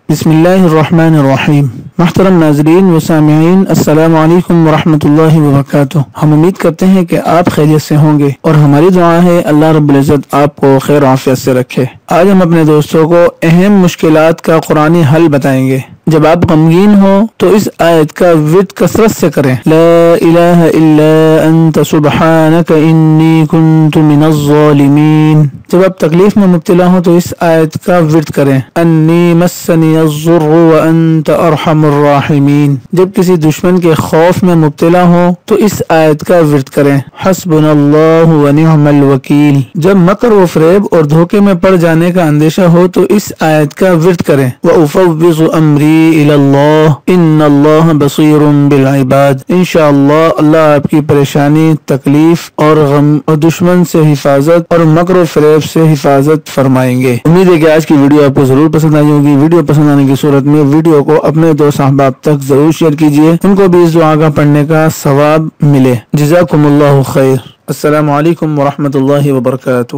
بسم اللہ الرحمن الرحیم۔ محترم ناظرین و سامعین، السلام علیکم ورحمۃ اللہ وبرکاتہ۔ ہم امید کرتے ہیں کہ آپ خیریت سے ہوں گے اور ہماری دعا ہے اللہ رب العزت آپ کو خیر و عافیت سے رکھے۔ آج ہم اپنے دوستوں کو اہم مشکلات کا قرآنی حل بتائیں گے۔ جب آپ غمگین ہو تو اس آیت کا ورد کثرت سے کریں، لا الہ الا انت سبحانک انی کنت من الظالمین۔ جب آپ تکلیف میں مبتلا ہو تو اس آیت کا ورد کریں، انی مسنی الضر وانت ارحم الراحمین۔ جب کسی دشمن کے خوف میں مبتلا ہو تو اس آیت کا ورد کریں، حسبنا اللہ ونعم الوکیل۔ جب مکر و فریب اور دھوکے میں پڑ جانے کا اندیشہ ہو تو اس آیت کا ورد کریں، وافوض امری الی اللہ ان اللہ بصیر بالعباد۔ انشاءاللہ اللہ آپ کی پریشانی، تکلیف اور غم اور دشمن سے حفاظت اور مکر و فریب سے حفاظت فرمائیں گے۔ امید ہے کہ آج کی ویڈیو آپ کو ضرور پسند آئی ہوگی۔ ویڈیو پسند آنے کی صورت میں ویڈیو کو اپنے دوست احباب تک ضرور شیئر کیجیے، ان کو بھی اس دعا کا پڑھنے کا ثواب ملے۔ جزاکم اللہ خیر۔ السلام علیکم ورحمۃ اللہ وبرکاتہ۔